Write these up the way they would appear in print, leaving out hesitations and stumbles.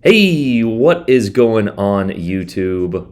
Hey, what is going on YouTube?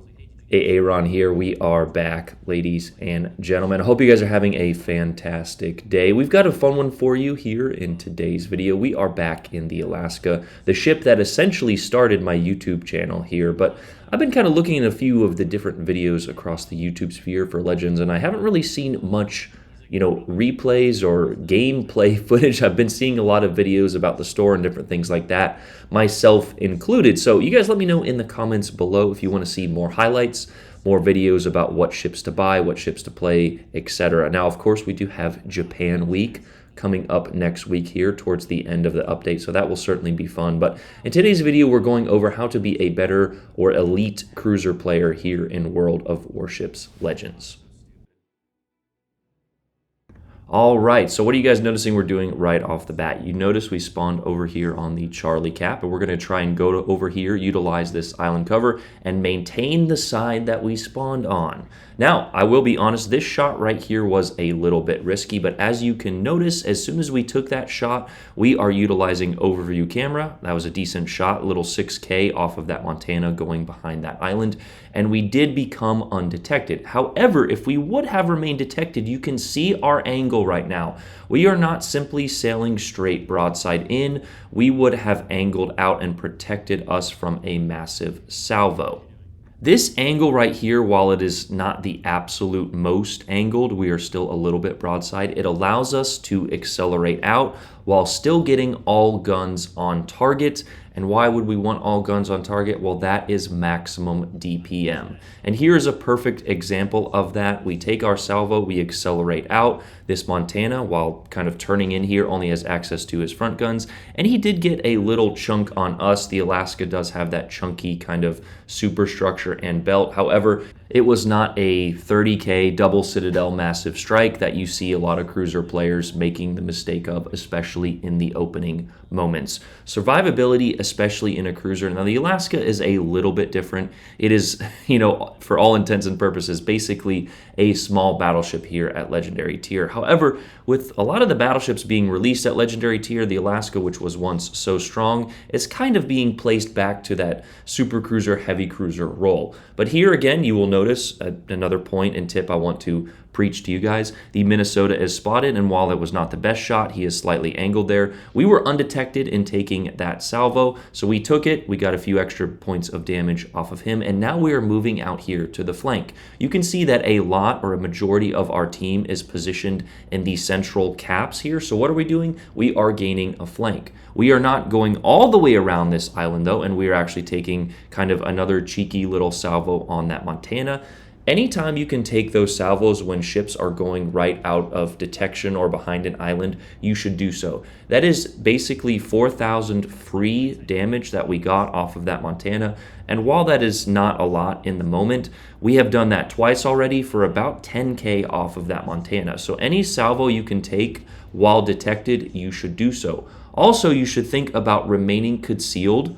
Aaron here. We are back, ladies and gentlemen. I hope you guys are having a fantastic day. We've got a fun one for you here in today's video. We are back in the Alaska, the ship that essentially started my YouTube channel here, but I've been kind of looking at a few of the different videos across the YouTube sphere for Legends, and I haven't really seen much replays or gameplay footage. I've been seeing a lot of videos about the store and different things like that, myself included. So you guys let me know in the comments below if you want to see more highlights, more videos about what ships to buy, what ships to play, etc. Now, of course, we do have Japan Week coming up next week here towards the end of the update, so that will certainly be fun. But in today's video, we're going over how to be a better or elite cruiser player here in World of Warships Legends. All right, so what are you guys noticing we're doing right off the bat? You notice we spawned over here on the Charlie cap, and we're going to try and go over here, utilize this island cover, and maintain the side that we spawned on. Now, I will be honest, this shot right here was a little bit risky, but as you can notice, as soon as we took that shot, we are utilizing overview camera. That was a decent shot, a little 6K off of that Montana going behind that island, and we did become undetected. However, if we would have remained detected, you can see our angle right now. We are not simply sailing straight broadside in. We would have angled out and protected us from a massive salvo. This angle right here, while it is not the absolute most angled, we are still a little bit broadside. It allows us to accelerate out while still getting all guns on target. And why would we want all guns on target? Well, that is maximum DPM. And here is a perfect example of that. We take our salvo, we accelerate out. This Montana, while kind of turning in here, only has access to his front guns. And he did get a little chunk on us. The Alaska does have that chunky kind of superstructure and belt. However, it was not a 30K double Citadel massive strike that you see a lot of cruiser players making the mistake of, especially in the opening moments. Survivability, especially in a cruiser. Now, the Alaska is a little bit different. It is, for all intents and purposes, basically a small battleship here at Legendary tier. However, with a lot of the battleships being released at Legendary tier, the Alaska, which was once so strong, is kind of being placed back to that super cruiser, heavy cruiser role. But here again, you will notice another point and tip I want to preach to you guys. The Minnesota is spotted, and while it was not the best shot, he is slightly angled there. We were undetected in taking that salvo, so we took it. We got a few extra points of damage off of him, and now we are moving out here to the flank. You can see that a lot or a majority of our team is positioned in the central caps here. So what are we doing? We are gaining a flank. We are not going all the way around this island though, and we are actually taking kind of another cheeky little salvo on that Montana. Anytime you can take those salvos when ships are going right out of detection or behind an island, you should do so. That is basically 4,000 free damage that we got off of that Montana. And while that is not a lot in the moment, we have done that twice already for about 10K off of that Montana. So any salvo you can take while detected, you should do so. Also, you should think about remaining concealed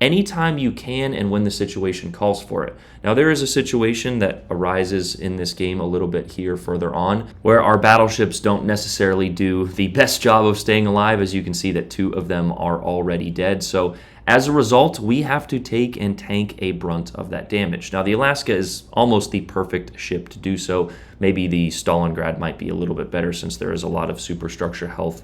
anytime you can and when the situation calls for it. Now, there is a situation that arises in this game a little bit here further on where our battleships don't necessarily do the best job of staying alive. As you can see that 2 of them are already dead. So as a result, we have to take and tank a brunt of that damage. Now, the Alaska is almost the perfect ship to do so. Maybe the Stalingrad might be a little bit better since there is a lot of superstructure health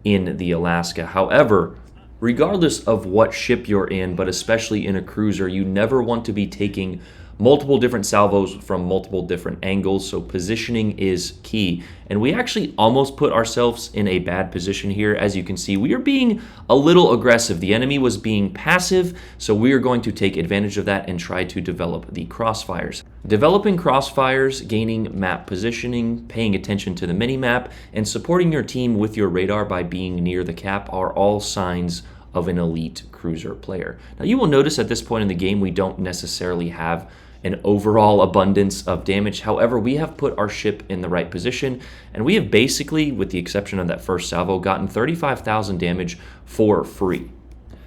in the Alaska. However, regardless of what ship you're in, but especially in a cruiser, you never want to be taking multiple different salvos from multiple different angles, so positioning is key. And we actually almost put ourselves in a bad position here. As you can see, we are being a little aggressive. The enemy was being passive, so we are going to take advantage of that and try to develop the crossfires. Developing crossfires, gaining map positioning, paying attention to the mini-map, and supporting your team with your radar by being near the cap are all signs of an elite cruiser player. Now, you will notice at this point in the game, we don't necessarily have an overall abundance of damage. However, we have put our ship in the right position, and we have basically, with the exception of that first salvo, gotten 35,000 damage for free.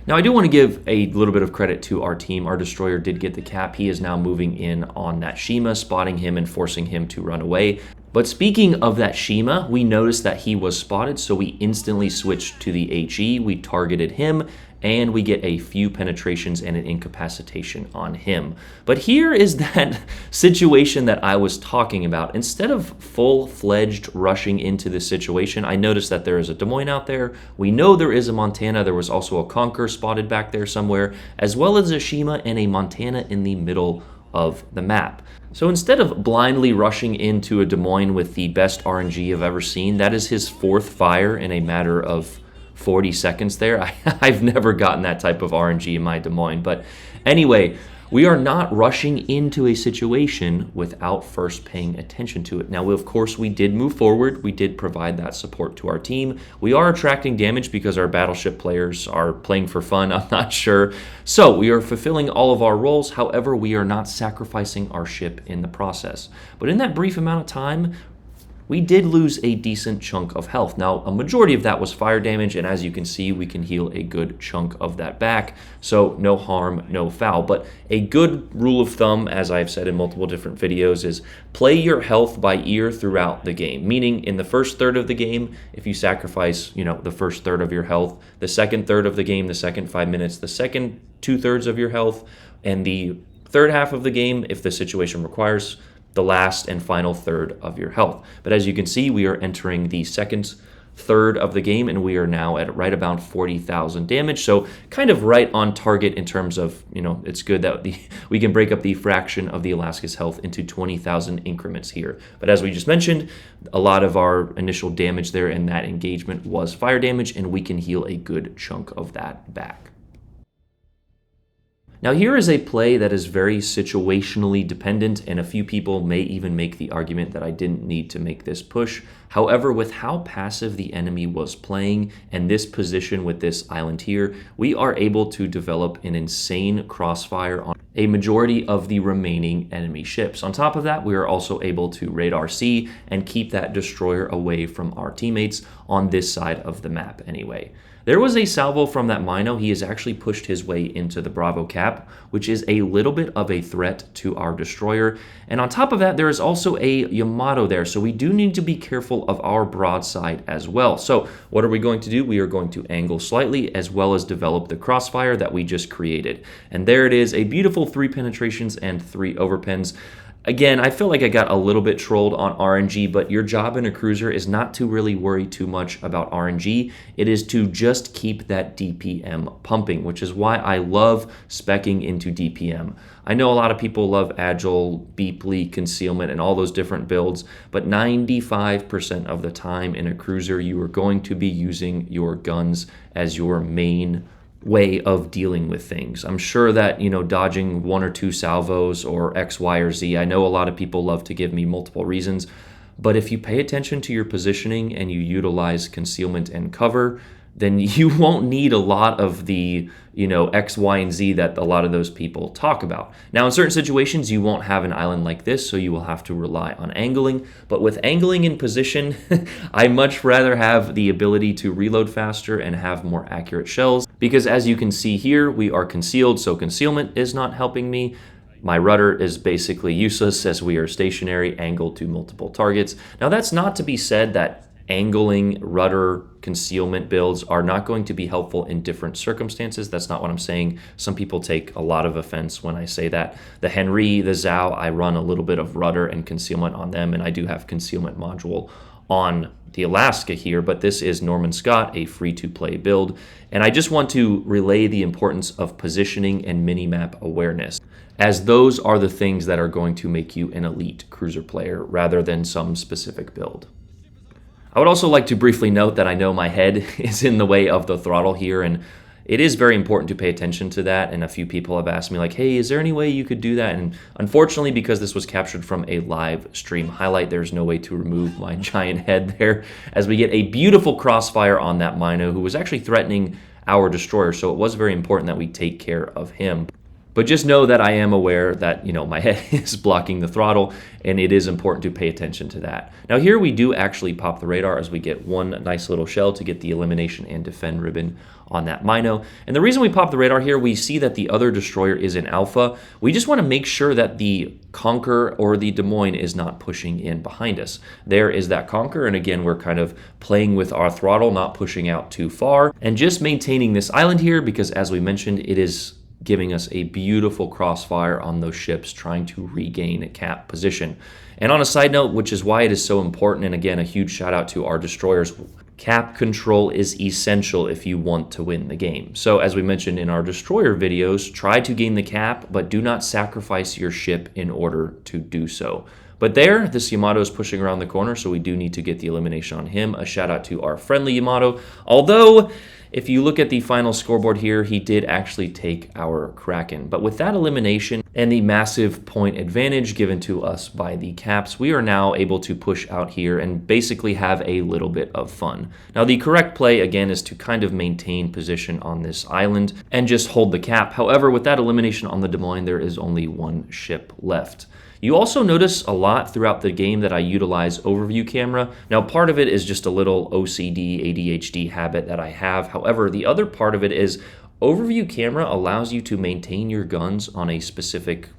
Now, I do want to give a little bit of credit to our team. Our destroyer did get the cap. He is now moving in on that Shima, spotting him and forcing him to run away. But speaking of that Shima, we noticed that he was spotted, so we instantly switched to the HE. We targeted him, and we get a few penetrations and an incapacitation on him. But here is that situation that I was talking about. Instead of full-fledged rushing into this situation, I noticed that there is a Des Moines out there. We know there is a Montana. There was also a Conquer spotted back there somewhere, as well as a Shima and a Montana in the middle of the map. So instead of blindly rushing into a Des Moines with the best RNG I've ever seen, that is his 4th fire in a matter of 40 seconds there. I've never gotten that type of RNG in my Des Moines. But anyway, we are not rushing into a situation without first paying attention to it. Now, of course, we did move forward. We did provide that support to our team. We are attracting damage because our battleship players are playing for fun, I'm not sure. So we are fulfilling all of our roles. However, we are not sacrificing our ship in the process. But in that brief amount of time, we did lose a decent chunk of health. Now, a majority of that was fire damage, and as you can see, we can heal a good chunk of that back, so no harm, no foul. But a good rule of thumb, as I've said in multiple different videos, is play your health by ear throughout the game, meaning in the first third of the game, if you sacrifice, the first third of your health, the second third of the game, the second 5 minutes, the second 2/3 of your health, and the third half of the game, if the situation requires, the last and final third of your health. But as you can see, we are entering the second third of the game, and we are now at right about 40,000 damage. So kind of right on target in terms of, it's good that we can break up the fraction of the Alaska's health into 20,000 increments here. But as we just mentioned, a lot of our initial damage there in that engagement was fire damage, and we can heal a good chunk of that back. Now here is a play that is very situationally dependent, and a few people may even make the argument that I didn't need to make this push. However, with how passive the enemy was playing and this position with this island here, we are able to develop an insane crossfire on a majority of the remaining enemy ships. On top of that, we are also able to radar C and keep that destroyer away from our teammates on this side of the map anyway. There was a salvo from that Mino. He has actually pushed his way into the Bravo cap, which is a little bit of a threat to our destroyer. And on top of that, there is also a Yamato there, so we do need to be careful of our broadside as well. So what are we going to do? We are going to angle slightly as well as develop the crossfire that we just created. And there it is, a beautiful 3 penetrations and 3 overpens. Again, I feel like I got a little bit trolled on RNG, but your job in a cruiser is not to really worry too much about RNG. It is to just keep that DPM pumping, which is why I love speccing into DPM. I know a lot of people love Agile, Beeply, Concealment, and all those different builds, but 95% of the time in a cruiser, you are going to be using your guns as your main way of dealing with things. I'm sure that, dodging 1 or 2 salvos or X, Y, or Z, I know a lot of people love to give me multiple reasons, but if you pay attention to your positioning and you utilize concealment and cover, then you won't need a lot of the, X, Y, and Z that a lot of those people talk about. Now, in certain situations, you won't have an island like this, so you will have to rely on angling. But with angling in position, I much rather have the ability to reload faster and have more accurate shells, because as you can see here, we are concealed, so concealment is not helping me. My rudder is basically useless as we are stationary, angled to multiple targets. Now, that's not to be said that angling rudder concealment builds are not going to be helpful in different circumstances. That's not what I'm saying. Some people take a lot of offense when I say that. The Henry, the Zhao, I run a little bit of rudder and concealment on them, and I do have concealment module on the Alaska here, but this is Norman Scott, a free-to-play build, and I just want to relay the importance of positioning and minimap awareness, as those are the things that are going to make you an elite cruiser player rather than some specific build. I would also like to briefly note that I know my head is in the way of the throttle here, and it is very important to pay attention to that, and a few people have asked me like, hey, is there any way you could do that? And unfortunately, because this was captured from a live stream highlight, there's no way to remove my giant head there, as we get a beautiful crossfire on that Mino, who was actually threatening our destroyer, so it was very important that we take care of him. But just know that I am aware that, my head is blocking the throttle, and it is important to pay attention to that. Now here we do actually pop the radar as we get one nice little shell to get the elimination and defend ribbon on that Mino. And the reason we pop the radar here, we see that the other destroyer is in alpha. We just want to make sure that the Conquer or the Des Moines is not pushing in behind us. There is that Conquer, and again, we're kind of playing with our throttle, not pushing out too far, and just maintaining this island here because, as we mentioned, it is giving us a beautiful crossfire on those ships trying to regain a cap position. And on a side note, which is why it is so important, and again, a huge shout out to our destroyers, cap control is essential if you want to win the game. So as we mentioned in our destroyer videos, try to gain the cap, but do not sacrifice your ship in order to do so. But there, this Yamato is pushing around the corner, so we do need to get the elimination on him. A shout out to our friendly Yamato. Although, if you look at the final scoreboard here, he did actually take our Kraken. But with that elimination and the massive point advantage given to us by the caps, we are now able to push out here and basically have a little bit of fun. Now, the correct play, again, is to kind of maintain position on this island and just hold the cap. However, with that elimination on the Des Moines, there is only one ship left. You also notice a lot throughout the game that I utilize overview camera. Now, part of it is just a little OCD, ADHD habit that I have. However, the other part of it is overview camera allows you to maintain your guns on a specific,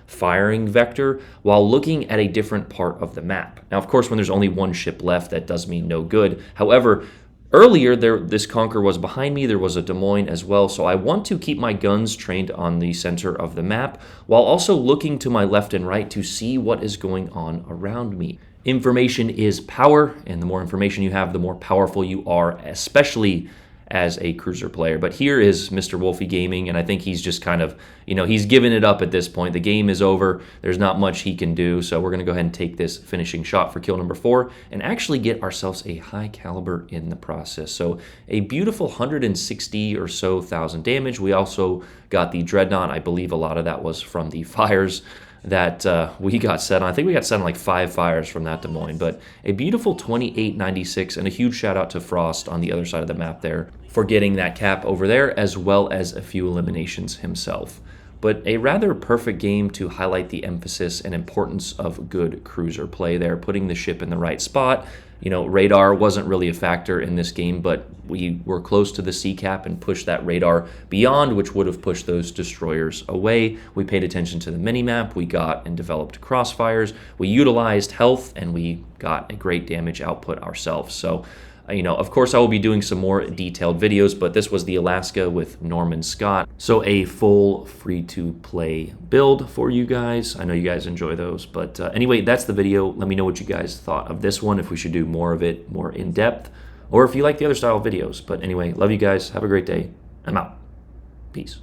firing vector while looking at a different part of the map. Now, of course, when there's only one ship left, that does mean no good. However, earlier, this Conquer was behind me. There was a Des Moines as well, so I want to keep my guns trained on the center of the map while also looking to my left and right to see what is going on around me. Information is power, and the more information you have, the more powerful you are, especially as a cruiser player. But here is Mr. Wolfie Gaming, and I think he's just kind of, he's given it up at this point. The game is over. There's not much he can do, so we're going to go ahead and take this finishing shot for kill number 4 and actually get ourselves a high caliber in the process. So a beautiful 160 or so thousand damage. We also got the Dreadnought. I believe a lot of that was from the fires that we got set on. I think we got set on like 5 fires from that Des Moines, but a beautiful 2896, and a huge shout out to Frost on the other side of the map there for getting that cap over there, as well as a few eliminations himself. But a rather perfect game to highlight the emphasis and importance of good cruiser play there, putting the ship in the right spot. Radar wasn't really a factor in this game, but we were close to the C cap and pushed that radar beyond, which would have pushed those destroyers away. We paid attention to the minimap. We got and developed crossfires. We utilized health, and we got a great damage output ourselves. So, of course, I will be doing some more detailed videos, but this was the Alaska with Norman Scott. So a full free-to-play build for you guys. I know you guys enjoy those. But anyway, that's the video. Let me know what you guys thought of this one, if we should do more of it, more in-depth, or if you like the other style of videos. But anyway, love you guys. Have a great day. I'm out. Peace.